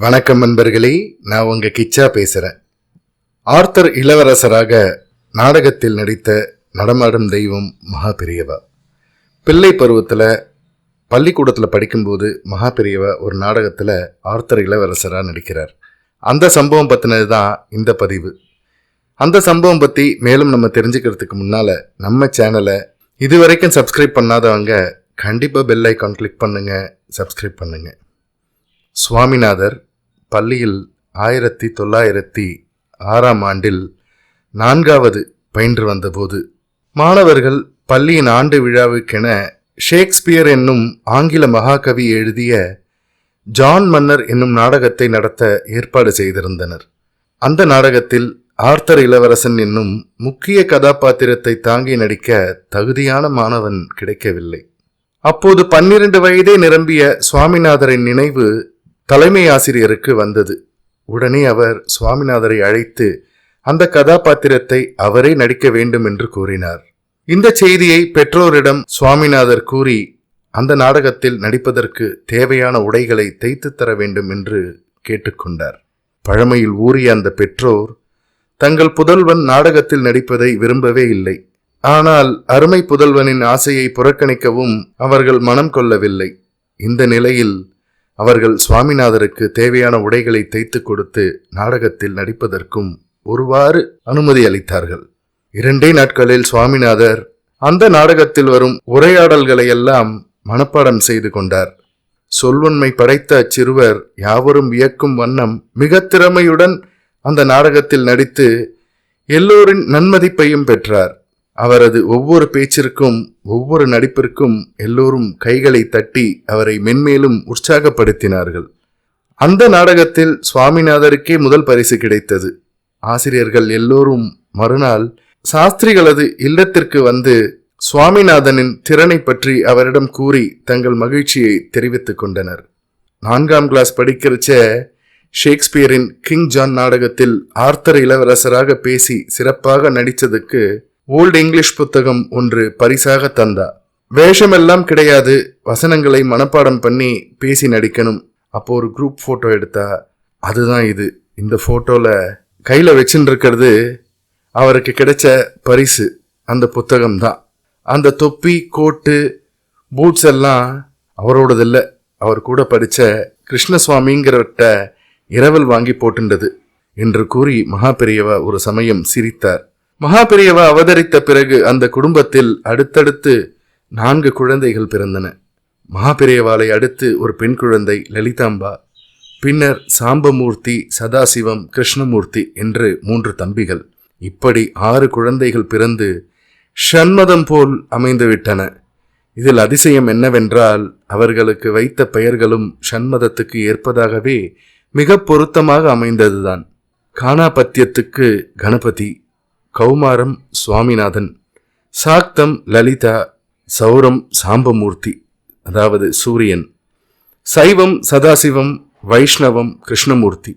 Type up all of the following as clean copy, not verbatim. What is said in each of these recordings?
வணக்கம் நண்பர்களே, நான் உங்க கிச்சா பேசுறேன். ஆர்த்தர் இளவரசராக நாடகத்தில் நடித்த நடமாடும் தெய்வம் மகா பெரியவா. பிள்ளை பருவத்தில் பள்ளிக்கூடத்தில் படிக்கும்போது மகா பெரியவா ஒரு நாடகத்தில் ஆர்த்தர் இளவரசராக நடிக்கிறார். அந்த சம்பவம் பற்றினது தான் இந்த பதிவு. அந்த சம்பவம் பற்றி மேலும் நம்ம தெரிஞ்சுக்கிறதுக்கு முன்னால் நம்ம சேனலை இதுவரைக்கும் சப்ஸ்கிரைப் பண்ணாதவங்க கண்டிப்பாக பெல் ஐக்கான் கிளிக் பண்ணுங்க, சப்ஸ்கிரைப் பண்ணுங்க. சுவாமிநாதர் பள்ளியில் 1906 4வது பயின்று வந்தபோது மாணவர்கள் பள்ளியின் ஆண்டு விழாவுக்கென ஷேக்ஸ்பியர் என்னும் ஆங்கில மகாகவி எழுதிய ஜான் மன்னர் என்னும் நாடகத்தை நடத்த ஏற்பாடு செய்திருந்தனர். அந்த நாடகத்தில் ஆர்த்தர் இளவரசன் என்னும் முக்கிய கதாபாத்திரத்தை தாங்கி நடிக்க தகுதியான மாணவன் கிடைக்கவில்லை. அப்போது 12 வயதே நிரம்பிய சுவாமிநாதரின் நினைவு தலைமை ஆசிரியருக்கு வந்தது. உடனே அவர் சுவாமிநாதரை அழைத்து அந்த கதாபாத்திரத்தை அவரே நடிக்க வேண்டும் என்று கூறினார். இந்த செய்தியை பெற்றோரிடம் சுவாமிநாதர் கூறி அந்த நாடகத்தில் நடிப்பதற்கு தேவையான உடைகளை தைத்து தர வேண்டும் என்று கேட்டுக்கொண்டார். பழமையில் ஊறிய அந்த பெற்றோர் தங்கள் புதல்வன் நாடகத்தில் நடிப்பதை விரும்பவே இல்லை. ஆனால் அருமை புதல்வனின் ஆசையை புறக்கணிக்கவும் அவர்கள் மனம் கொள்ளவில்லை. இந்த நிலையில் அவர்கள் சுவாமிநாதருக்கு தேவையான உடைகளை தைத்து கொடுத்து நாடகத்தில் நடிப்பதற்கும் ஒருவாறு அனுமதி அளித்தார்கள். 2 நாட்களில் சுவாமிநாதர் அந்த நாடகத்தில் வரும் உரையாடல்களை எல்லாம் மனப்பாடம் செய்து கொண்டார். சொல்வன்மை படைத்த அச்சிறுவர் யாவரும் வியக்கும் வண்ணம் மிக திறமையுடன் அந்த நாடகத்தில் நடித்து எல்லோரின் நன்மதிப்பையும் பெற்றார். அவரது ஒவ்வொரு பேச்சிற்கும் ஒவ்வொரு நடிப்பிற்கும் எல்லோரும் கைகளை தட்டி அவரை மென்மேலும் உற்சாகப்படுத்தினார்கள். அந்த நாடகத்தில் சுவாமிநாதருக்கே முதல் பரிசு கிடைத்தது. ஆசிரியர்கள் எல்லோரும் மறுநாள் சாஸ்திரிகளது இல்லத்திற்கு வந்து சுவாமிநாதனின் திறனை பற்றி அவரிடம் கூறி தங்கள் மகிழ்ச்சியை தெரிவித்துக் கொண்டனர். 4ஆம் கிளாஸ் படிக்கிறச்ச ஷேக்ஸ்பியரின் கிங் ஜான் நாடகத்தில் ஆர்த்தர் இளவரசராக பேசி சிறப்பாக நடித்ததுக்கு ஓல்டு இங்கிலீஷ் புத்தகம் ஒன்று பரிசாக தந்தா. வேஷமெல்லாம் கிடையாது, வசனங்களை மனப்பாடம் பண்ணி பேசி நடிக்கணும். அப்போ ஒரு குரூப் போட்டோ எடுத்தா. அதுதான் இது. இந்த போட்டோல கையில வச்சுட்டு இருக்கிறது அவருக்கு கிடைச்ச பரிசு, அந்த புத்தகம் தான். அந்த தொப்பி, கோட்டு, பூட்ஸ் எல்லாம் அவரோடது இல்லை, அவர் கூட படிச்ச கிருஷ்ணசுவாமிங்கிறவர்கிட்ட இரவல் வாங்கி போட்டுண்டது என்று கூறி மகா பெரியவா ஒரு சமயம் சிரித்தார். மகா பெரியவா அவதரித்த பிறகு அந்த குடும்பத்தில் அடுத்தடுத்து 4 குழந்தைகள் பிறந்தன. மகா பெரியவாளை அடுத்து ஒரு பெண் குழந்தை லலிதாம்பா, பின்னர் சாம்பமூர்த்தி, சதாசிவம், கிருஷ்ணமூர்த்தி என்று 3 தம்பிகள். இப்படி 6 குழந்தைகள் பிறந்து ஷண்மதம் போல் அமைந்துவிட்டன. இதில் அதிசயம் என்னவென்றால் அவர்களுக்கு வைத்த பெயர்களும் ஷண்மதத்துக்கு ஏற்பதாகவே மிக பொருத்தமாக அமைந்ததுதான். கானாபத்தியத்துக்கு கணபதி, கௌமாரம் சுவாமிநாதன், சாக்தம் லலிதா, சௌரம் சாம்பமூர்த்தி அதாவது சூரியன், சைவம் சதாசிவம், வைஷ்ணவம் கிருஷ்ணமூர்த்தி.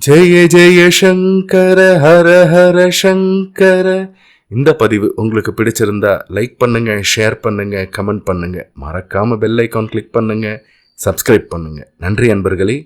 ஜெய ஜெய சங்கர ஹர ஹர சங்கர. இந்த பதிவு உங்களுக்கு பிடிச்சிருந்தா லைக் பண்ணுங்க, ஷேர் பண்ணுங்க, கமெண்ட் பண்ணுங்க. மறக்காம பெல் ஐக்கான் கிளிக் பண்ணுங்க, சப்ஸ்கிரைப் பண்ணுங்க. நன்றி அன்பர்களே.